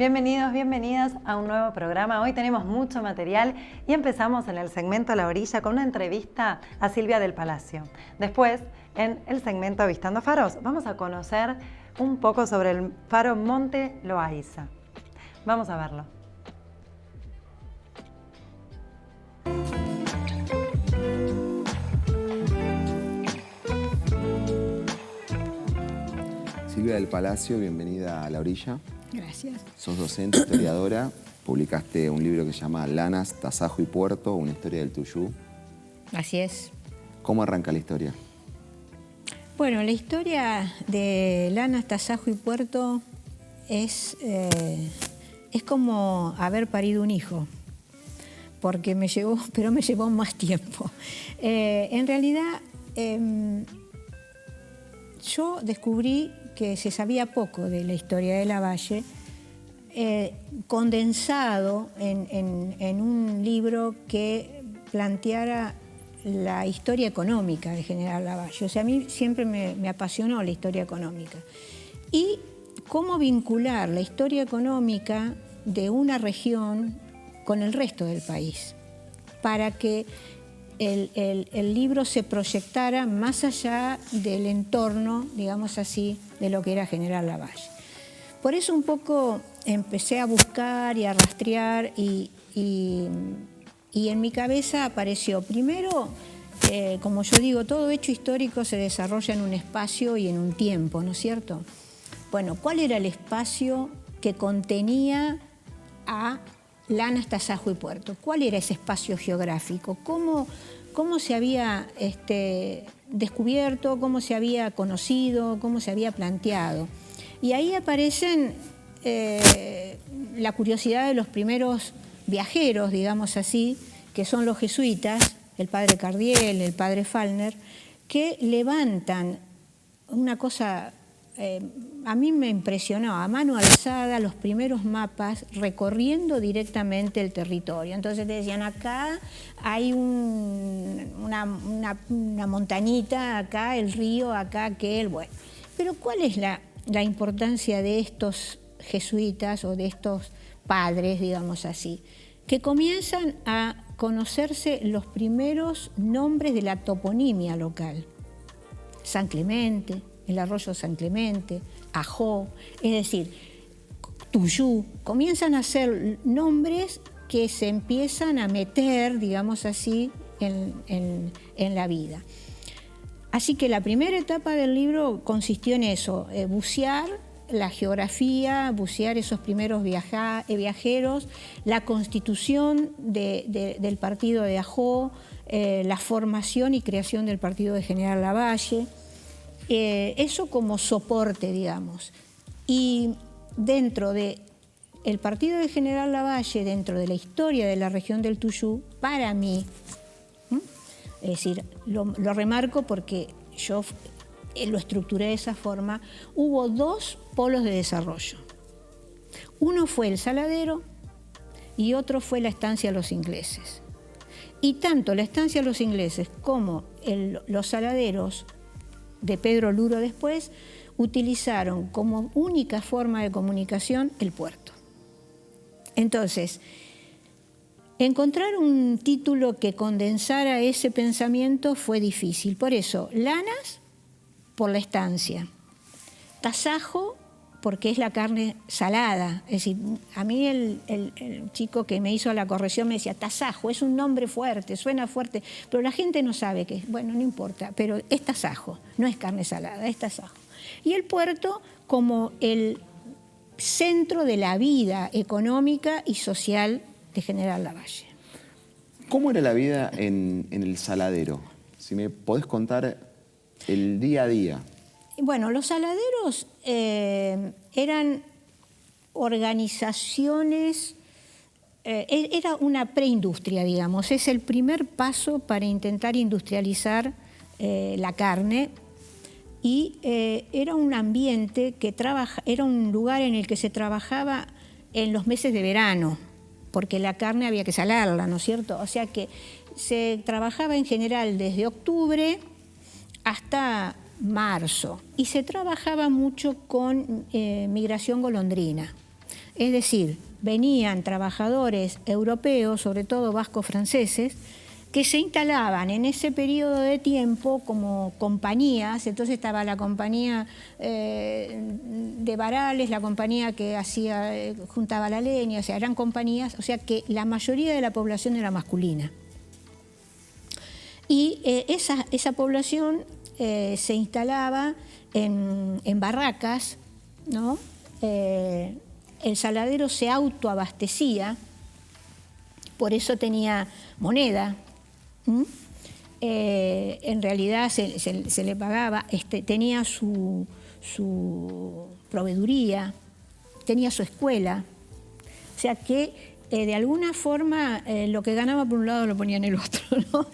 Bienvenidos, bienvenidas a un nuevo programa. Hoy tenemos mucho material y empezamos en el segmento A la Orilla con una entrevista a Silvia del Palacio. Después, en el segmento Avistando Faros, vamos a conocer un poco sobre el faro Monte Loaiza. Vamos a verlo. Silvia del Palacio, bienvenida a La Orilla. Gracias. Sos docente, historiadora, publicaste un libro que se llama Lanas, Tasajo y Puerto, una historia del Tuyú. Así es. ¿Cómo arranca la historia? Bueno, la historia de Lanas, Tasajo y Puerto es como haber parido un hijo, porque me llevó más tiempo. En realidad, yo descubrí que se sabía poco de la historia de Lavalle, condensado en un libro que planteara la historia económica de General Lavalle. O sea, a mí siempre me apasionó la historia económica. Y cómo vincular la historia económica de una región con el resto del país, para que el libro se proyectara más allá del entorno, digamos así, de lo que era General Lavalle. Por eso un poco empecé a buscar y a rastrear y en mi cabeza apareció primero, como yo digo, todo hecho histórico se desarrolla en un espacio y en un tiempo, ¿no es cierto? Bueno, ¿cuál era el espacio que contenía a Lanas, Tasajo y Puerto? ¿Cuál era ese espacio geográfico? ¿Cómo se había descubierto, cómo se había conocido, cómo se había planteado? Y ahí aparecen la curiosidad de los primeros viajeros, digamos así, que son los jesuitas, el padre Cardiel, el padre Fallner, que levantan una cosa... a mí me impresionó, a mano alzada, los primeros mapas recorriendo directamente el territorio. Entonces te decían, acá hay una montañita, acá el río, acá aquel, bueno. Pero ¿cuál es la importancia de estos jesuitas o de estos padres, digamos así? Que comienzan a conocerse los primeros nombres de la toponimia local. San Clemente, el arroyo San Clemente, Ajó, es decir, Tuyú, comienzan a ser nombres que se empiezan a meter, digamos así, en la vida. Así que la primera etapa del libro consistió en eso, bucear la geografía, bucear esos primeros viajeros, la constitución del partido de Ajó, la formación y creación del partido de General Lavalle, eso como soporte, digamos. Y dentro del partido de General Lavalle, dentro de la historia de la región del Tuyú, para mí, es decir, lo remarco porque yo lo estructuré de esa forma, hubo dos polos de desarrollo. Uno fue el Saladero y otro fue la estancia de los ingleses. Y tanto la estancia de los ingleses como los saladeros de Pedro Luro después, utilizaron como única forma de comunicación el puerto. Entonces, encontrar un título que condensara ese pensamiento fue difícil. Por eso, Lanas, por la estancia. Tasajo, porque es la carne salada. Es decir, a mí el chico que me hizo la corrección me decía, tasajo, es un nombre fuerte, suena fuerte, pero la gente no sabe qué es. Bueno, no importa, pero es tasajo, no es carne salada, es tasajo. Y el puerto como el centro de la vida económica y social de General Lavalle. ¿Cómo era la vida en el Saladero? Si me podés contar el día a día. Bueno, los saladeros eran organizaciones, era una preindustria, digamos. Es el primer paso para intentar industrializar la carne y era un ambiente era un lugar en el que se trabajaba en los meses de verano, porque la carne había que salarla, ¿no es cierto? O sea que se trabajaba en general desde octubre hasta marzo y se trabajaba mucho con migración golondrina. Es decir, venían trabajadores europeos, sobre todo vascos franceses, que se instalaban en ese periodo de tiempo como compañías. Entonces estaba la compañía de varales, la compañía que juntaba la leña, o sea, eran compañías, o sea que la mayoría de la población era masculina. Y esa población se instalaba en barracas, ¿no? El saladero se autoabastecía, por eso tenía moneda. En realidad se le pagaba, tenía su proveeduría, tenía su escuela. O sea que de alguna forma lo que ganaba por un lado lo ponía en el otro, ¿no?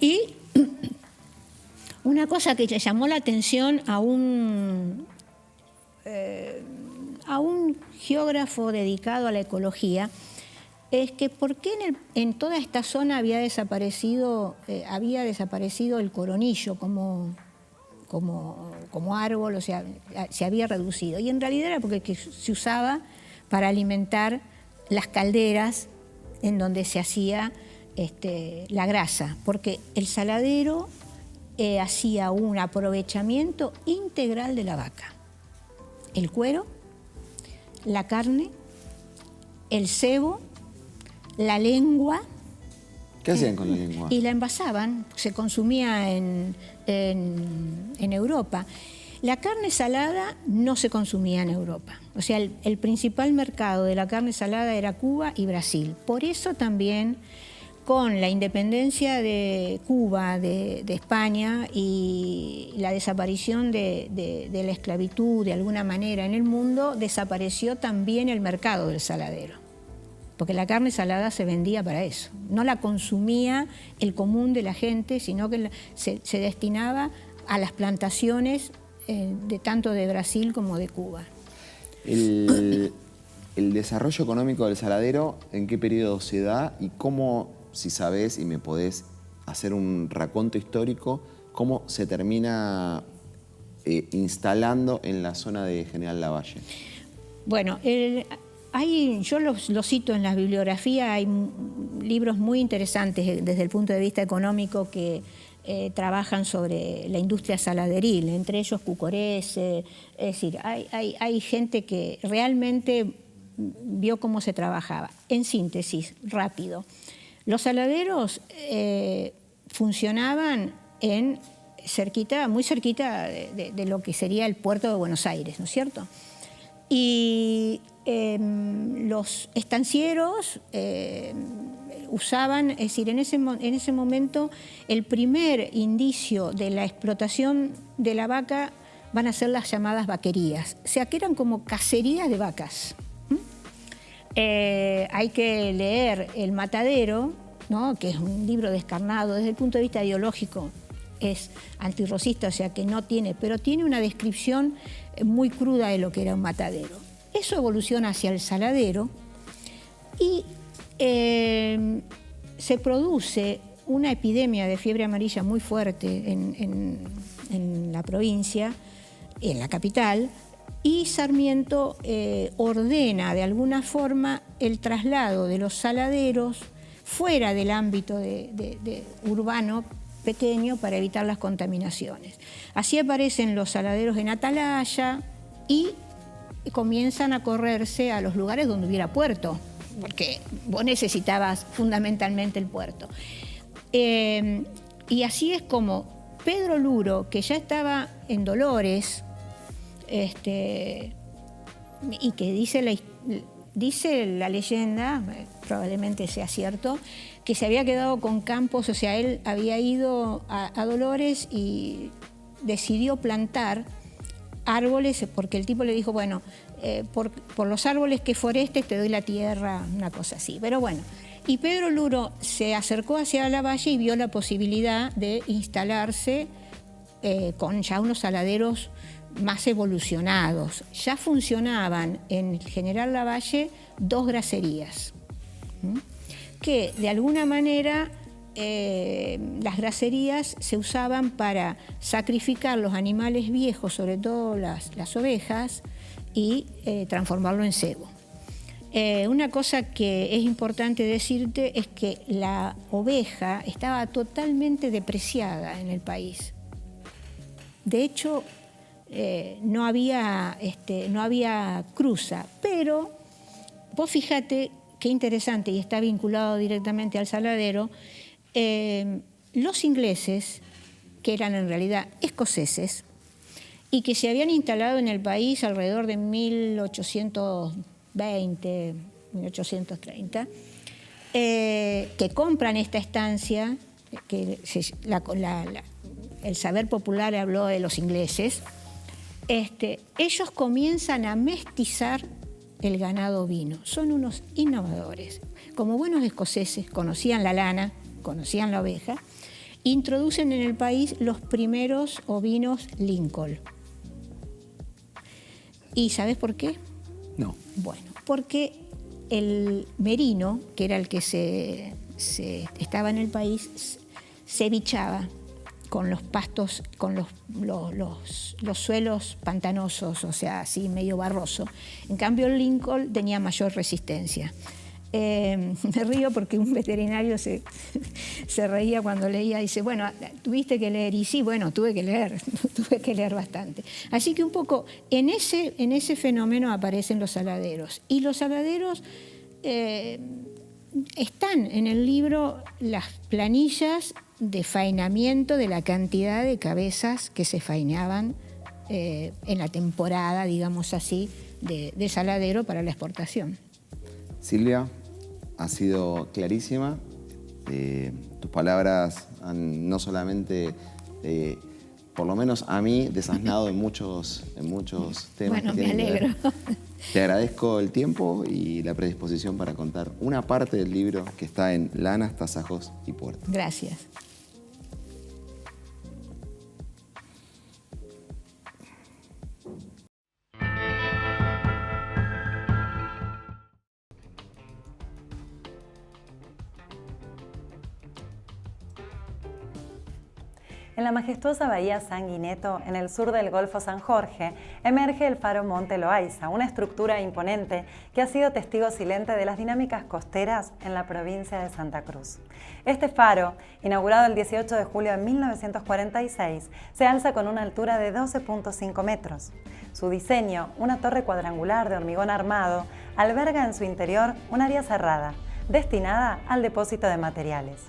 Y una cosa que le llamó la atención a un geógrafo dedicado a la ecología es que por qué en toda esta zona había desaparecido el coronillo como árbol, o sea, se había reducido. Y en realidad era porque se usaba para alimentar las calderas en donde se hacía la grasa, porque el saladero hacía un aprovechamiento integral de la vaca. El cuero, la carne, el sebo, la lengua. ¿Qué hacían con la lengua? Y la envasaban, se consumía en Europa. La carne salada no se consumía en Europa. O sea, el principal mercado de la carne salada era Cuba y Brasil. Por eso también, con la independencia de Cuba, de España, y la desaparición de la esclavitud de alguna manera en el mundo, desapareció también el mercado del saladero. Porque la carne salada se vendía para eso. No la consumía el común de la gente, sino que se destinaba a las plantaciones tanto de Brasil como de Cuba. El desarrollo económico del saladero, ¿en qué periodo se da? Y cómo, si sabés y me podés hacer un raconto histórico, cómo se termina instalando en la zona de General Lavalle. Bueno, yo lo cito en la bibliografía, hay libros muy interesantes desde el punto de vista económico que trabajan sobre la industria saladeril, entre ellos Cucorés, es decir, hay gente que realmente vio cómo se trabajaba. En síntesis, rápido, los saladeros funcionaban muy cerquita de lo que sería el puerto de Buenos Aires, ¿no es cierto? Y los estancieros usaban, es decir, en ese momento el primer indicio de la explotación de la vaca van a ser las llamadas vaquerías, o sea que eran como cacerías de vacas. Hay que leer El Matadero, ¿no? Que es un libro descarnado desde el punto de vista ideológico, es antirrocista, o sea que no tiene, pero tiene una descripción muy cruda de lo que era un matadero. Eso evoluciona hacia el saladero y se produce una epidemia de fiebre amarilla muy fuerte en la provincia, en la capital, y Sarmiento ordena de alguna forma el traslado de los saladeros fuera del ámbito urbano pequeño para evitar las contaminaciones. Así aparecen los saladeros en Atalaya y comienzan a correrse a los lugares donde hubiera puerto, porque vos necesitabas fundamentalmente el puerto. Y así es como Pedro Luro, que ya estaba en Dolores, y que dice la leyenda, probablemente sea cierto, que se había quedado con campos, o sea, él había ido a Dolores y decidió plantar árboles, porque el tipo le dijo, bueno, por los árboles que forestes te doy la tierra, una cosa así. Pero bueno, y Pedro Luro se acercó hacia Lavalle y vio la posibilidad de instalarse con ya unos saladeros más evolucionados. Ya funcionaban en General Lavalle 2 graserías, que de alguna manera las graserías se usaban para sacrificar los animales viejos, sobre todo las ovejas, y transformarlo en cebo. Una cosa que es importante decirte es que la oveja estaba totalmente depreciada en el país. De hecho, no había cruza, pero vos fíjate qué interesante, y está vinculado directamente al saladero, los ingleses, que eran en realidad escoceses, y que se habían instalado en el país alrededor de 1820, 1830, que compran esta estancia, que el saber popular habló de los ingleses, ellos comienzan a mestizar el ganado ovino. Son unos innovadores. Como buenos escoceses, conocían la lana, conocían la oveja, introducen en el país los primeros ovinos Lincoln. ¿Y sabes por qué? No. Bueno, porque el merino, que era el que estaba en el país, se bichaba con los pastos, con los suelos pantanosos, o sea, así medio barroso. En cambio, el Lincoln tenía mayor resistencia. Me río porque un veterinario se reía cuando leía, dice, bueno, ¿tuviste que leer? Y sí, bueno, tuve que leer bastante. Así que un poco en ese fenómeno aparecen los saladeros. Y los saladeros están en el libro las planillas de faenamiento de la cantidad de cabezas que se faenaban en la temporada, digamos así, de saladero para la exportación. Silvia, ha sido clarísima. Tus palabras han no solamente, por lo menos a mí, desasnado en muchos temas. Bueno, me alegro. Te agradezco el tiempo y la predisposición para contar una parte del libro que está en Lanas, Tasajos y Puertas. Gracias. En la majestuosa bahía San Guineto, en el sur del Golfo San Jorge, emerge el faro Monte Loayza, una estructura imponente que ha sido testigo silente de las dinámicas costeras en la provincia de Santa Cruz. Este faro, inaugurado el 18 de julio de 1946, se alza con una altura de 12.5 metros. Su diseño, una torre cuadrangular de hormigón armado, alberga en su interior un área cerrada, destinada al depósito de materiales.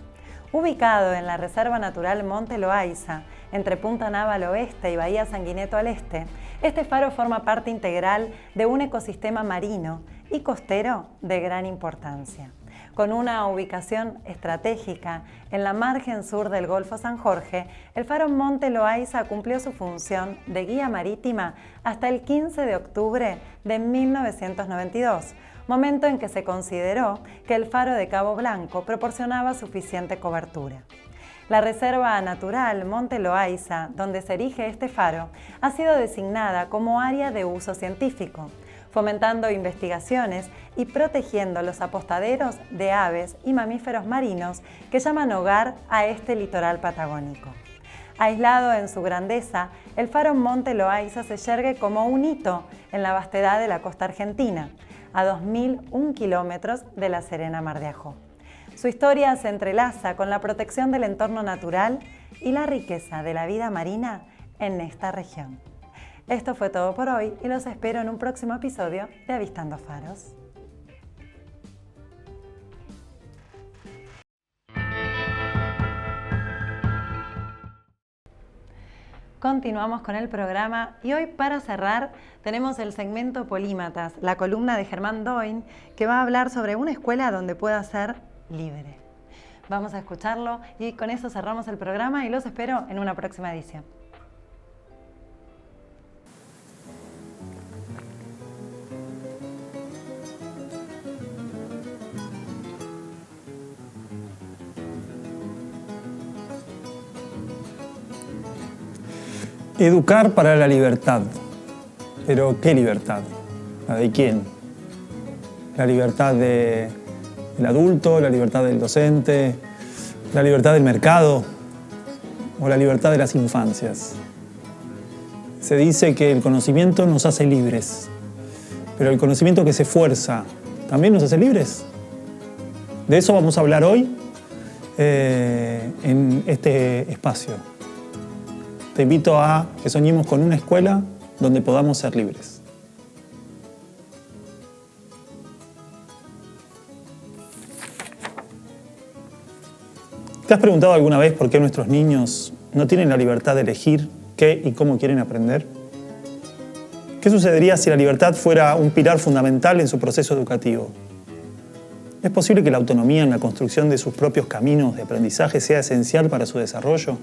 Ubicado en la Reserva Natural Monte Loayza, entre Punta Nava al oeste y Bahía San Guineto al este, este faro forma parte integral de un ecosistema marino y costero de gran importancia. Con una ubicación estratégica en la margen sur del Golfo San Jorge, el faro Monte Loayza cumplió su función de guía marítima hasta el 15 de octubre de 1992, momento en que se consideró que el faro de Cabo Blanco proporcionaba suficiente cobertura. La Reserva Natural Monte Loayza, donde se erige este faro, ha sido designada como área de uso científico, fomentando investigaciones y protegiendo los apostaderos de aves y mamíferos marinos que llaman hogar a este litoral patagónico. Aislado en su grandeza, el faro Monte Loayza se yergue como un hito en la vastedad de la costa argentina, a 2.001 kilómetros de La Serena Mar de Ajó. Su historia se entrelaza con la protección del entorno natural y la riqueza de la vida marina en esta región. Esto fue todo por hoy y los espero en un próximo episodio de Avistando Faros. Continuamos con el programa y hoy, para cerrar, tenemos el segmento Polímatas, la columna de Germán Doin, que va a hablar sobre una escuela donde pueda ser libre. Vamos a escucharlo y con eso cerramos el programa y los espero en una próxima edición. Educar para la libertad. ¿Pero qué libertad? ¿La de quién? ¿La libertad del adulto? ¿La libertad del docente? ¿La libertad del mercado? ¿O la libertad de las infancias? Se dice que el conocimiento nos hace libres, pero el conocimiento que se fuerza también nos hace libres. De eso vamos a hablar hoy en este espacio. Te invito a que soñemos con una escuela donde podamos ser libres. ¿Te has preguntado alguna vez por qué nuestros niños no tienen la libertad de elegir qué y cómo quieren aprender? ¿Qué sucedería si la libertad fuera un pilar fundamental en su proceso educativo? ¿Es posible que la autonomía en la construcción de sus propios caminos de aprendizaje sea esencial para su desarrollo?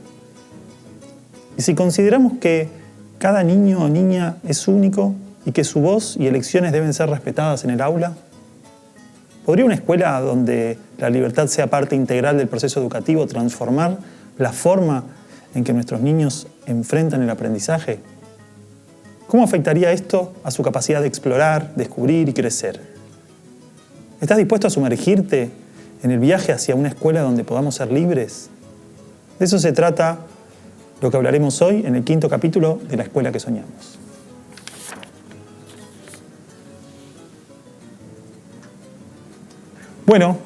Y si consideramos que cada niño o niña es único y que su voz y elecciones deben ser respetadas en el aula, ¿podría una escuela donde la libertad sea parte integral del proceso educativo transformar la forma en que nuestros niños enfrentan el aprendizaje? ¿Cómo afectaría esto a su capacidad de explorar, descubrir y crecer? ¿Estás dispuesto a sumergirte en el viaje hacia una escuela donde podamos ser libres? De eso se trata lo que hablaremos hoy en el 5º capítulo de La Escuela que Soñamos. Bueno,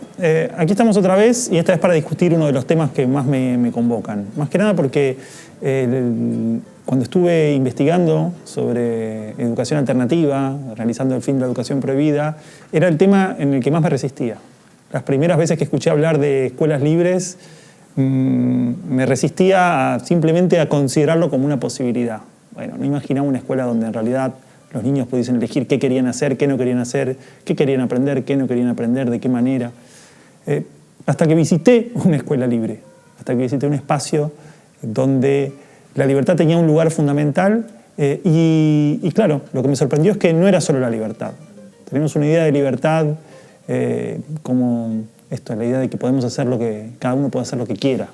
aquí estamos otra vez y esta vez para discutir uno de los temas que más me convocan. Más que nada porque cuando estuve investigando sobre educación alternativa, realizando el fin de la educación prohibida, era el tema en el que más me resistía. Las primeras veces que escuché hablar de escuelas libres, me resistía simplemente a considerarlo como una posibilidad. Bueno, no imaginaba una escuela donde en realidad los niños pudiesen elegir qué querían hacer, qué no querían hacer, qué querían aprender, qué no querían aprender, de qué manera. Hasta que visité una escuela libre, hasta que visité un espacio donde la libertad tenía un lugar fundamental y claro, lo que me sorprendió es que no era solo la libertad. Tenemos una idea de libertad como esto, la idea de que podemos hacer cada uno puede hacer lo que quiera.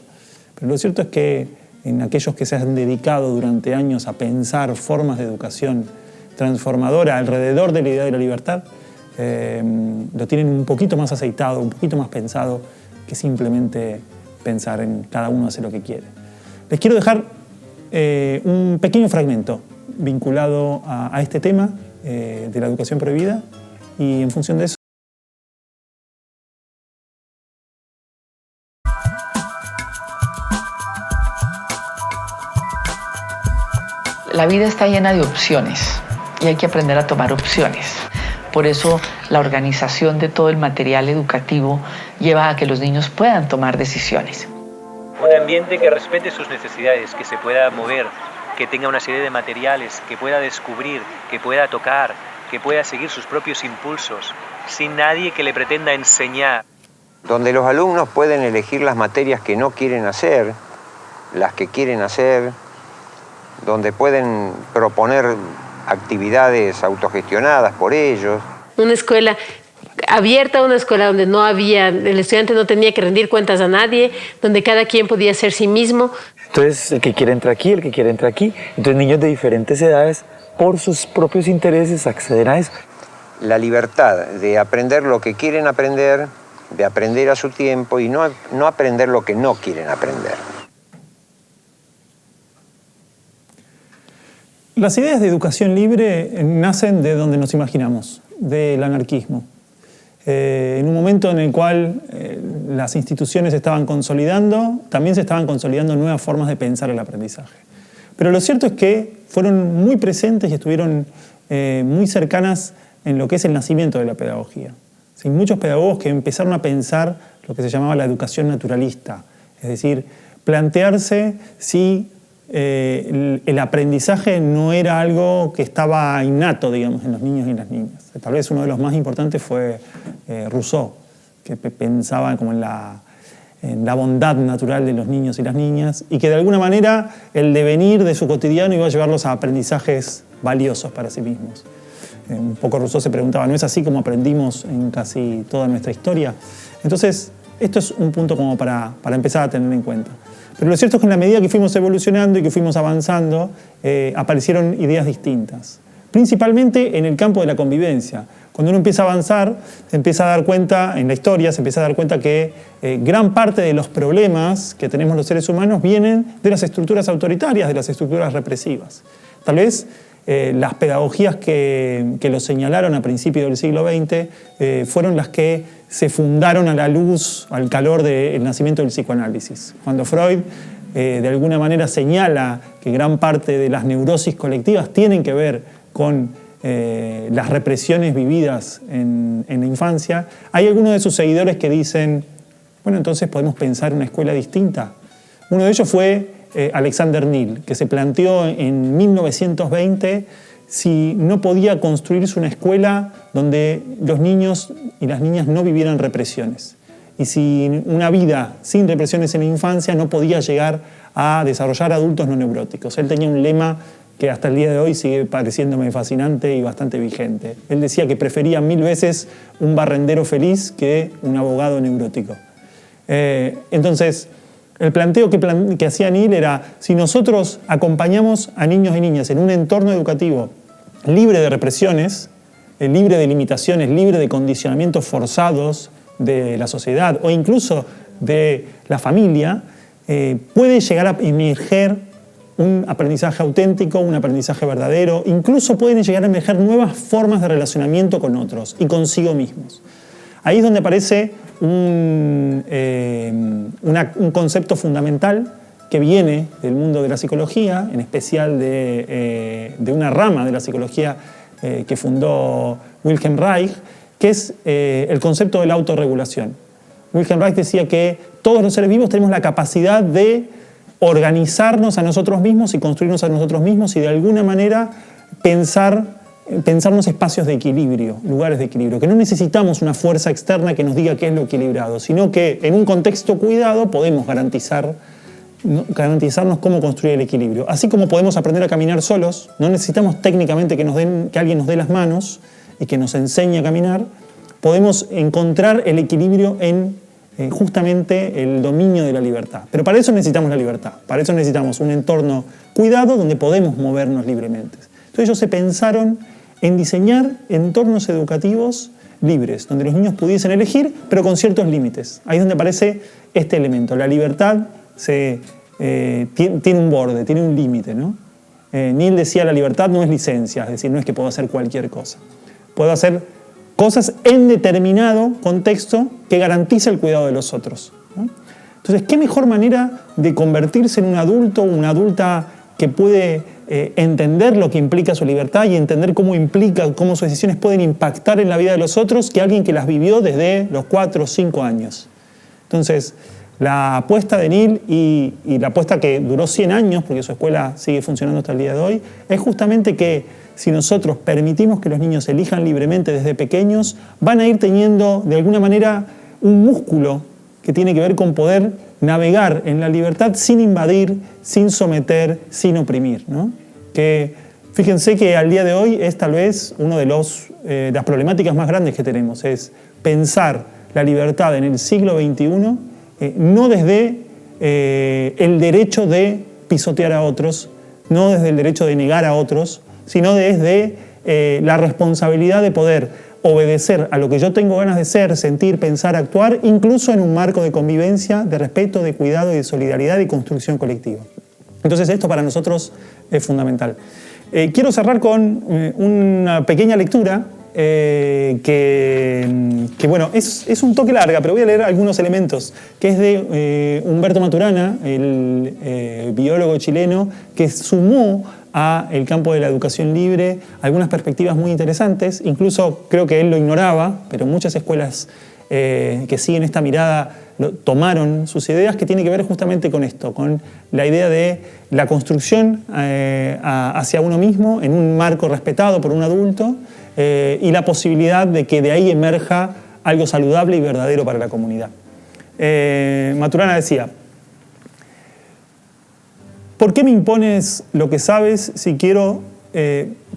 Pero lo cierto es que en aquellos que se han dedicado durante años a pensar formas de educación transformadora alrededor de la idea de la libertad, lo tienen un poquito más aceitado, un poquito más pensado que simplemente pensar en cada uno hace lo que quiere. Les quiero dejar un pequeño fragmento vinculado a este tema de la educación prohibida y en función de eso La vida está llena de opciones y hay que aprender a tomar opciones. Por eso la organización de todo el material educativo lleva a que los niños puedan tomar decisiones. Un ambiente que respete sus necesidades, que se pueda mover, que tenga una serie de materiales, que pueda descubrir, que pueda tocar, que pueda seguir sus propios impulsos, sin nadie que le pretenda enseñar. Donde los alumnos pueden elegir las materias que no quieren hacer, las que quieren hacer, donde pueden proponer actividades autogestionadas por ellos. Una escuela abierta, una escuela donde el estudiante no tenía que rendir cuentas a nadie, donde cada quien podía ser sí mismo. Entonces, el que quiere entra aquí, el que quiere entra aquí. Entonces, niños de diferentes edades, por sus propios intereses, acceden a eso. La libertad de aprender lo que quieren aprender, de aprender a su tiempo y no aprender lo que no quieren aprender. Las ideas de educación libre nacen de donde nos imaginamos, del anarquismo. En un momento en el cual las instituciones se estaban consolidando, también se estaban consolidando nuevas formas de pensar el aprendizaje. Pero lo cierto es que fueron muy presentes y estuvieron muy cercanas en lo que es el nacimiento de la pedagogía. Sí, muchos pedagogos que empezaron a pensar lo que se llamaba la educación naturalista, es decir, plantearse si el aprendizaje no era algo que estaba innato, digamos, en los niños y en las niñas. Tal vez uno de los más importantes fue Rousseau, que pensaba como en la bondad natural de los niños y las niñas y que de alguna manera el devenir de su cotidiano iba a llevarlos a aprendizajes valiosos para sí mismos. Un poco Rousseau se preguntaba, ¿no es así como aprendimos en casi toda nuestra historia? Entonces, esto es un punto como para empezar a tener en cuenta. Pero lo cierto es que en la medida que fuimos evolucionando y que fuimos avanzando, aparecieron ideas distintas. Principalmente en el campo de la convivencia. Cuando uno empieza a avanzar, se empieza a dar cuenta, en la historia, se empieza a dar cuenta que gran parte de los problemas que tenemos los seres humanos vienen de las estructuras autoritarias, de las estructuras represivas. Tal vez las pedagogías que lo señalaron a principios del siglo XX fueron las que se fundaron a la luz, al calor del nacimiento del psicoanálisis. Cuando Freud de alguna manera señala que gran parte de las neurosis colectivas tienen que ver con las represiones vividas en la infancia, hay algunos de sus seguidores que dicen, bueno, entonces podemos pensar una escuela distinta. Uno de ellos fue Alexander Neal, que se planteó en 1920 si no podía construirse una escuela donde los niños y las niñas no vivieran represiones. Y si una vida sin represiones en la infancia no podía llegar a desarrollar adultos no neuróticos. Él tenía un lema que hasta el día de hoy sigue pareciéndome fascinante y bastante vigente. Él decía que prefería 1000 veces un barrendero feliz que un abogado neurótico. Entonces, el planteo que hacía Neal era, si nosotros acompañamos a niños y niñas en un entorno educativo libre de represiones, libre de limitaciones, libre de condicionamientos forzados de la sociedad o incluso de la familia, puede llegar a emerger un aprendizaje auténtico, un aprendizaje verdadero, incluso pueden llegar a emerger nuevas formas de relacionamiento con otros y consigo mismos. Ahí es donde aparece un concepto fundamental que viene del mundo de la psicología, en especial de una rama de la psicología que fundó Wilhelm Reich, que es el concepto de la autorregulación. Wilhelm Reich decía que todos los seres vivos tenemos la capacidad de organizarnos a nosotros mismos y construirnos a nosotros mismos y de alguna manera pensarnos espacios de equilibrio, lugares de equilibrio, que no necesitamos una fuerza externa que nos diga qué es lo equilibrado, sino que en un contexto cuidado podemos garantizarnos cómo construir el equilibrio. Así como podemos aprender a caminar solos, no necesitamos técnicamente que alguien nos dé las manos y que nos enseñe a caminar, podemos encontrar el equilibrio en justamente el dominio de la libertad. Pero para eso necesitamos la libertad, para eso necesitamos un entorno cuidado donde podemos movernos libremente. Entonces ellos se pensaron en diseñar entornos educativos libres, donde los niños pudiesen elegir, pero con ciertos límites. Ahí es donde aparece este elemento. La libertad tiene un borde, tiene un límite, ¿no? Neal decía, la libertad no es licencia, es decir, no es que puedo hacer cualquier cosa. Puedo hacer cosas en determinado contexto que garantiza el cuidado de los otros, ¿no? Entonces, ¿qué mejor manera de convertirse en un adulto o una adulta que puede entender lo que implica su libertad y entender cómo sus decisiones pueden impactar en la vida de los otros que alguien que las vivió desde los 4 o 5 años? Entonces, la apuesta de Neal y la apuesta que duró 100 años, porque su escuela sigue funcionando hasta el día de hoy, es justamente que si nosotros permitimos que los niños elijan libremente desde pequeños, van a ir teniendo de alguna manera un músculo que tiene que ver con poder navegar en la libertad sin invadir, sin someter, sin oprimir, ¿no? Que fíjense que al día de hoy es tal vez una de las problemáticas más grandes que tenemos, es pensar la libertad en el siglo XXI no desde el derecho de pisotear a otros, no desde el derecho de negar a otros, sino desde la responsabilidad de poder obedecer a lo que yo tengo ganas de ser, sentir, pensar, actuar, incluso en un marco de convivencia, de respeto, de cuidado y de solidaridad y construcción colectiva. Entonces esto para nosotros es fundamental. Quiero cerrar con una pequeña lectura que bueno, es un toque larga, pero voy a leer algunos elementos, que es de Humberto Maturana, el biólogo chileno, que sumó a el campo de la educación libre algunas perspectivas muy interesantes. Incluso creo que él lo ignoraba, pero muchas escuelas que siguen esta mirada tomaron sus ideas, que tiene que ver justamente con esto, con la idea de la construcción hacia uno mismo en un marco respetado por un adulto y la posibilidad de que de ahí emerja algo saludable y verdadero para la comunidad. Maturana decía: ¿por qué me impones lo que sabes si quiero?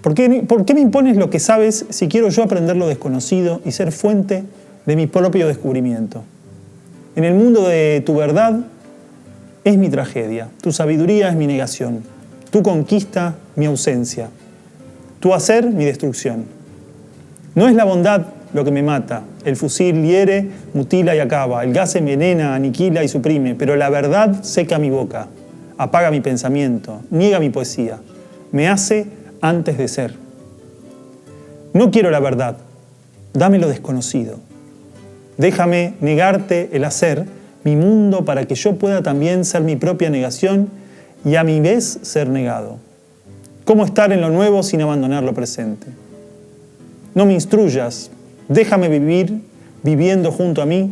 ¿Por qué me impones lo que sabes si quiero yo aprender lo desconocido y ser fuente de mi propio descubrimiento? En el mundo de tu verdad es mi tragedia, tu sabiduría es mi negación, tu conquista mi ausencia, tu hacer mi destrucción. No es la bondad lo que me mata, el fusil hiere, mutila y acaba, el gas envenena, aniquila y suprime, pero la verdad seca mi boca, apaga mi pensamiento, niega mi poesía, me hace antes de ser. No quiero la verdad, dame lo desconocido. Déjame negarte el hacer, mi mundo, para que yo pueda también ser mi propia negación y a mi vez ser negado. ¿Cómo estar en lo nuevo sin abandonar lo presente? No me instruyas, déjame vivir viviendo junto a mí,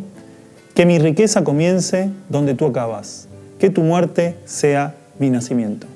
que mi riqueza comience donde tú acabas, que tu muerte sea mi nacimiento.